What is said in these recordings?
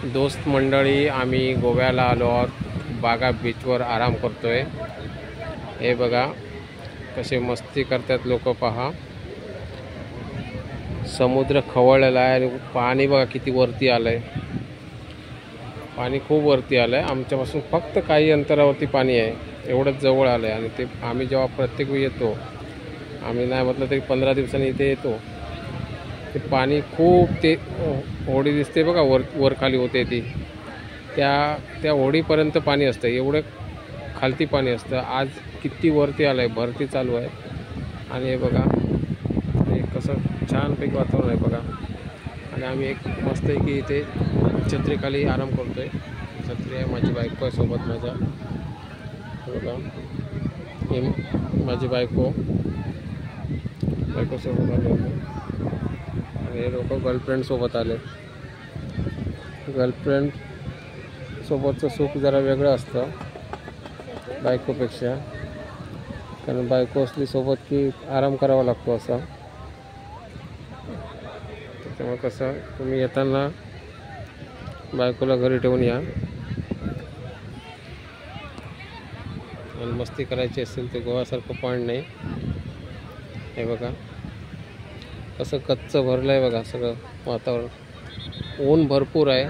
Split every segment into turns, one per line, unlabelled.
दोस्त मंडळी आम्ही गोव्याला आलो आहोत. बागा बीचवर आराम करतोय. हे बघा कसे मस्ती करतात लोक, पहा. समुद्र खवळलेला आहे आणि पाणी बघा किती वरती आलंय. पाणी खूप वरती आलंय. आमच्यापासून फक्त काही अंतरावरती पाणी आहे. एवढंच जवळ आलंय. आणि ते आम्ही जेव्हा प्रत्येक वेळी येतो, आम्ही नाही म्हटलं तरी 15 दिवसांनी इथे येतो, ते पाणी खूप, ते होडी दिसते बघा वर खाली होते ती, त्या होडीपर्यंत पाणी असतं. एवढं खालती पाणी असतं. आज किती वरती आलं आहे, भरती चालू आहे. आणि हे बघा हे कसं छानपैकी वातावरण आहे बघा. आणि आम्ही एक मस्त आहे की इथे छत्रीखाली आराम करतो आहे. छत्री आहे, माझी बायको आहे सोबत माझ्या. बघा ही माझी बायकोसोबत आले होते. आणि हे लोक गर्लफ्रेंडसोबत आले. गर्लफ्रेंड सोबतचं सुख जरा वेगळं असतं बायकोपेक्षा, कारण बायको असली सोबत की आराम करावा लागतो असा. त्याच्यामुळे कसं, तुम्ही येताना बायकोला घरी ठेवून या. आणि मस्ती करायची असेल तर गोव्यासारखं पॉईंट नाही. हे बघा कसं कच्चं भरलं आहे बघा सगळं वातावरण. ऊन भरपूर आहे,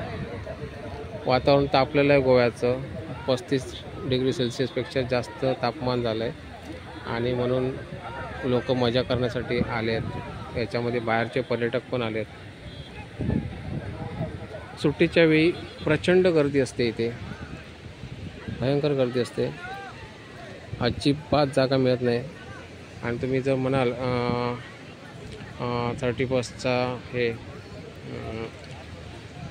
वातावरण तापलेलं आहे गोव्याचं. 35 डिग्री सेल्सिअसपेक्षा जास्त तापमान झालं आहे. आणि म्हणून लोक मजा करण्यासाठी आले आहेत. याच्यामध्ये बाहेरचे पर्यटक पण आले आहेत. सुट्टीच्या वेळी प्रचंड गर्दी असते इथे, भयंकर गर्दी असते. अजिबात जागा मिळत नाही. आणि तुम्ही जर म्हणाल 31sta हे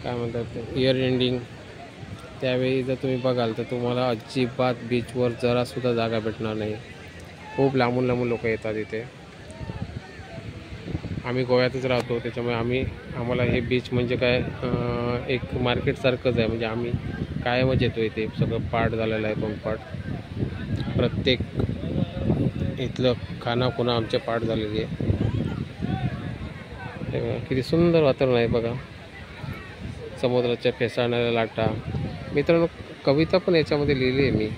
काय म्हणतात ते इयर एंडिंग, त्यावेळी जर तुम्ही बघाल तर तुम्हाला अजिबात बीचवर जरासुद्धा जागा भेटणार नाही. खूप लांबून लांबून लोक येतात इथे. आम्ही गोव्यातच राहतो, त्याच्यामुळे आम्हाला हे बीच म्हणजे काय एक मार्केटसारखंच आहे. म्हणजे आम्ही कायमच येतो इथे. सगळं पाठ झालेलं आहे, तोंडपाठ. प्रत्येक इथलं खानाखुणा आमच्या पाठ झालेली आहे. किती सुंदर वातावरण आहे बघा. समुद्राच्या फेसाळणाऱ्या लाटा. मित्रांनो, कविता पण याच्यामध्ये लिहिली आहे मी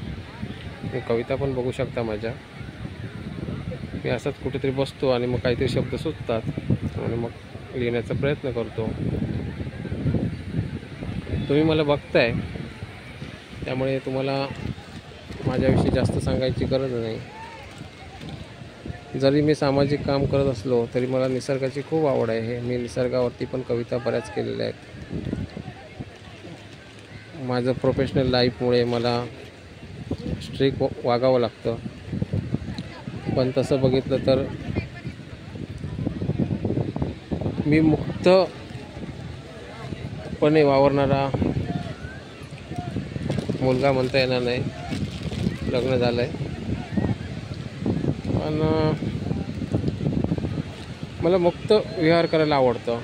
कविता पण बघू शकता माझ्या. मी असंच कुठेतरी बसतो आणि मग काहीतरी शब्द सुचतात आणि मग लिहिण्याचा प्रयत्न करतो. तुम्ही मला बघताय, त्यामुळे तुम्हाला माझ्याविषयी जास्त सांगायची गरज नाही. जरी मी सामाजिक काम करत असलो तरी मला निसर्गाची खूप आवड आहे. मी निसर्गावरती पण कविता बऱ्याच केलेल्या आहेत. माझं प्रोफेशनल लाईफमुळे मला स्ट्रिक्ट वागावं लागतं. पण तसं बघितलं तर मी मुक्तपणे वावरणारा मुलगा म्हणता येणार नाही. लग्न झालं आहे, पण मला मुक्त विहार करायला आवडतं.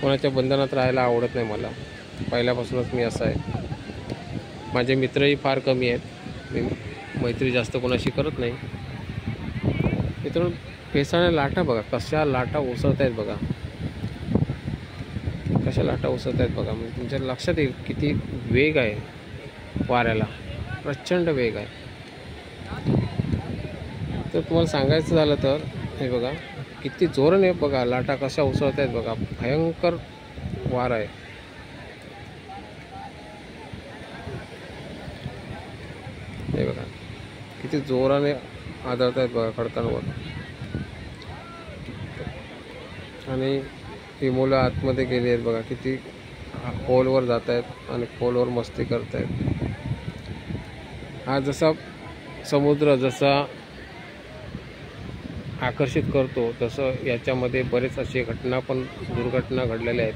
कोणाच्या बंधनात राहायला आवडत नाही मला. पहिल्यापासूनच मी असा आहे. माझे मित्रही फार कमी आहेत. मी मैत्री जास्त कोणाशी करत नाही. मित्रांनो, फेसाळ्या लाटा बघा, कशा लाटा उसळत आहेत बघा. कशा लाटा उसळत आहेत बघा. म्हणजे तुमच्या लक्षात येईल किती वेग आहे वाऱ्याला. प्रचंड वेग आहे. तर तुम्हाला सांगायचं झालं तर हे बघा किती जोराने बघा लाटा कशा उसळत आहेत बघा. भयंकर वारा आहे. हे बघा किती जोराने आदळत आहेत बघा खडकांवर. आणि ही मुलं आतमध्ये गेली आहेत बघा. किती खोलवर जात आहेत आणि खोलवर मस्ती करत आहेत. हा जसा समुद्र जसा आकर्षित करतो, तसं याच्यामध्ये बरेच असे दुर्घटना घडलेल्या आहेत.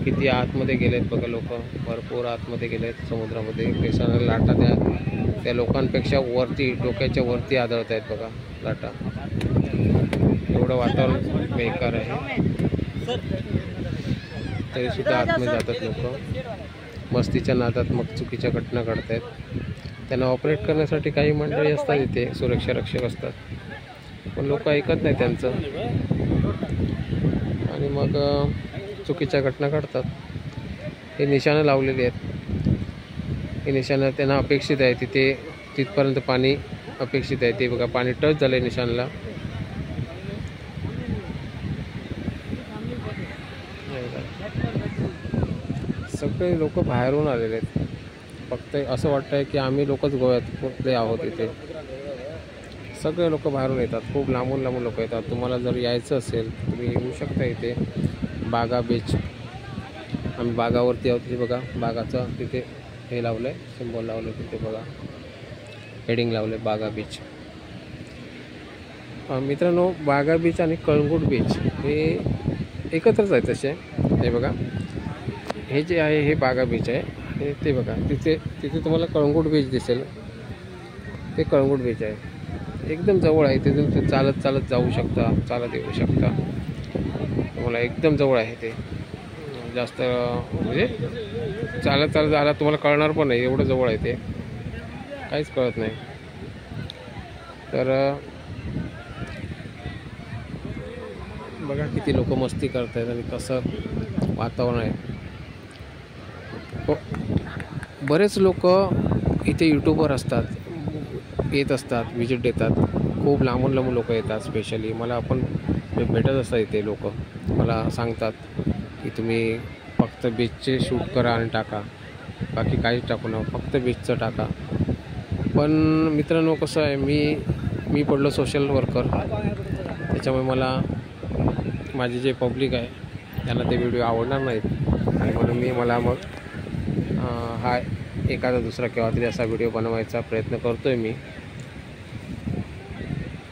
किती आतमध्ये गेले आहेत बघा लोक. भरपूर आतमध्ये गेले आहेत समुद्रामध्ये. फेसाळणाऱ्या लाटा त्या लोकांपेक्षा वरती, डोक्याच्या वरती आदळत आहेत बघा लाटा. एवढं वातावरण बेकार आहे, तरीसुद्धा आतमध्ये जातात लोक. मस्तीच्या नादात मग चुकीच्या घटना घडत आहेत. त्यांना ऑपरेट करण्यासाठी काही मंडळी असतात इथे, सुरक्षा रक्षक असतात, पण लोक ऐकत नाही त्यांचं. आणि मग चुकीच्या घटना घडतात. हे निशाणं लावलेली आहेत. हे निशाणं त्यांना अपेक्षित आहे, तिथपर्यंत पाणी अपेक्षित आहे. ते बघा पाणी टच झालं आहे निशाणला. सगळे लोक बाहेरून आलेले आहेत. फक्त असं वाटतं आहे की आम्ही लोकच गोव्यातले आहोत. इथे सगळे लोक बाहेरून येतात, खूप लांबून लांबून लोक येतात. तुम्हाला जर यायचं असेल तुम्ही येऊ शकता. इथे बागा बीच, आम्ही बागावरती आहोत. तिथे बघा बागाचं तिथे हे लावलं आहे, सिम्बॉल लावलं आहे. तिथे बघा हेडिंग लावलं आहे बागा बीच. मित्रांनो, बागा बीच आणि कळंगूट बीच हे एकत्रच आहे तसे. हे बघा हे जे आहे हे बागा बीच आहे. आणि ते बघा तिथे तुम्हाला कळंगूट बीच दिसेल. ते कळंगूट बीच आहे, एकदम जवळ आहे. तिथून ते चालत जाऊ शकता, चालत येऊ शकता. तुम्हाला एकदम जवळ आहे. ते जास्त म्हणजे चालत जायला तुम्हाला कळणार पण नाही, एवढं जवळ आहे. ते काहीच कळत नाही. तर बघा किती लोक मस्ती करत आहेत आणि कसं वातावरण आहे. बरेच लोक इथे यूट्यूबवर असतात, येत असतात, व्हिजिट देतात. खूप लांबून लोक येतात. स्पेशली मला आपण भेटत असतात इथे लोक. मला सांगतात की तुम्ही फक्त बीचचे शूट करा आणि टाका, बाकी काहीच टाकू नका, फक्त बीचचं टाका. पण मित्रांनो कसं आहे, मी पडलो सोशल वर्कर. त्याच्यामुळे मला माझे जे पब्लिक आहे त्यांना ते व्हिडिओ आवडणार नाहीत. आणि म्हणून मला मग हा एखादा दुसरा केव्हा तरी असा व्हिडिओ बनवायचा प्रयत्न करतो आहे मी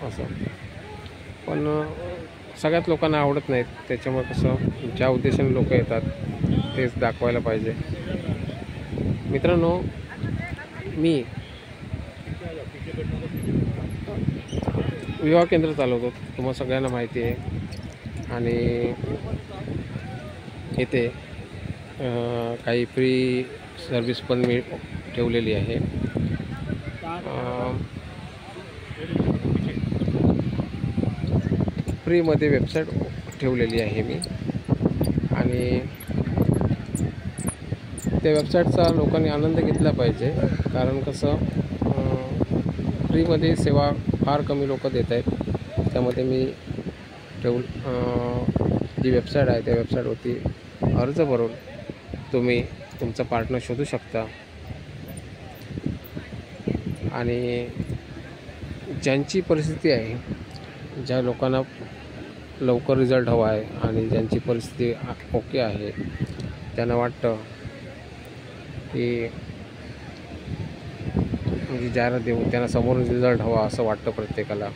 असं. पण सगळ्यात लोकांना आवडत नाहीत. त्याच्यामुळे कसं ज्या उद्देशाने लोक येतात तेच दाखवायला पाहिजे. मित्रांनो, मी विवाह केंद्र चालवतो, तुम्हाला सगळ्यांना माहिती आहे. आणि इथे काही फ्री सर्विस पण मी ठेवलेली आहे. फ्रीमध्ये वेबसाईट ठेवलेली आहे मी. आणि त्या वेबसाईटचा लोकांनी आनंद घेतला पाहिजे. कारण कसं फ्रीमध्ये सेवा फार कमी लोक देत आहेत. त्यामध्ये मी जी वेबसाईट आहे त्या वेबसाईटवरती अर्ज भरून तुम्ही तुमचा पार्टनर शोधू शकता. आणि ज्यांची परिस्थिती आहे, ज्या लोकांना लवकर रिझल्ट हवा आहे आणि ज्यांची परिस्थिती ओके आहे, त्यांना वाटतं की म्हणजे जाहिरात देऊन त्यांना समोरून रिझल्ट हवा असं वाटतं प्रत्येकाला.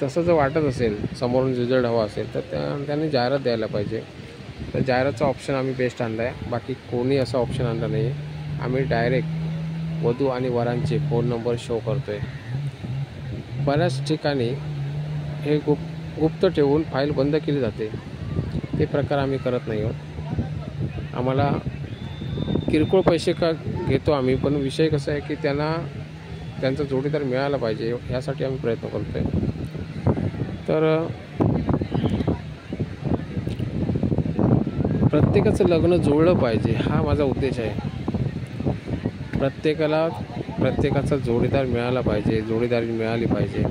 तसं जर वाटत असेल, समोरून रिझल्ट हवा असेल, तर त्यांनी जाहिरात द्यायला पाहिजे. तर जाहिरातचा ऑप्शन आम्ही बेस्ट आणला आहे. बाकी कोणी असा ऑप्शन आणला नाही आहे. आम्ही डायरेक्ट वधू आणि वरांचे फोन नंबर शो करतो आहे. बऱ्याच ठिकाणी हे गुप्त ठेवून फाईल बंद केली जाते. ते प्रकार आम्ही करत नाही आहोत. आम्हाला किरकोळ पैसे का घेतो आम्ही, पण विषय कसा आहे की त्यांचा जोडीदार मिळाला पाहिजे, यासाठी आम्ही प्रयत्न करतो आहे. तर प्रत्येकाचं लग्न जुळलं पाहिजे हा माझा उद्देश आहे. प्रत्येकाचा जोडीदार मिळाला पाहिजे, जोडीदारी मिळाली पाहिजे.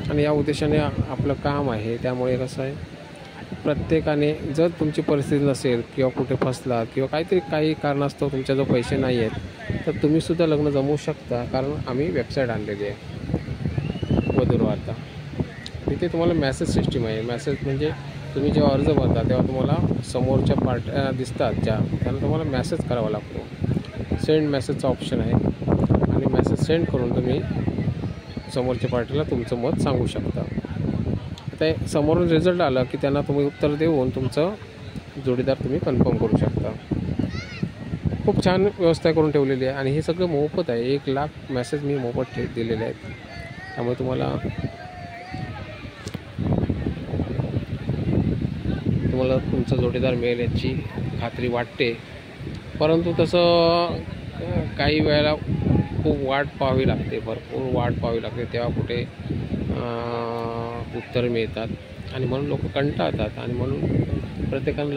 आणि या उद्देशाने आपलं काम आहे. त्यामुळे कसं आहे, प्रत्येकाने जर तुमची परिस्थिती नसेल किंवा कुठे फसला किंवा काही कारणास्तव तुमच्याजवळ पैसे नाही आहेत, तर तुम्हीसुद्धा लग्न जमवू शकता. कारण आम्ही वेबसाईट आणलेली आहे वधूवरांचा. तिथे तुम्हाला मेसेज सिस्टीम आहे. मेसेज म्हणजे तुम्ही जेव्हा अर्ज भरता तेव्हा तुम्हाला समोरच्या पार्ट्या दिसतात त्यांना तुम्हाला मेसेज करावा लागतो. सेंड मेसेजचा ऑप्शन आहे आणि मेसेज सेंड करून तुम्ही समोरच्या पार्टीला तुमचं मत सांगू शकता. आता समोरून रिझल्ट आला की त्यांना तुम्ही उत्तर देऊन तुमचं जोडीदार तुम्ही कन्फर्म करू शकता. खूप छान व्यवस्था करून ठेवलेली आहे आणि हे सगळं मोफत आहे. 1,00,000 मेसेज मी मोफत दिलेले आहेत. त्यामुळे तुम्हाला तुमचा जोडीदार मिळेल याची खात्री वाटते. परंतु तसं काही वेळेला खूप वाट पाहावी लागते, भरपूर वाट पाहावी लागते. तेव्हा कुठे उत्तर मिळतात आणि म्हणून लोक कंटाळतात. आणि म्हणून प्रत्येकाला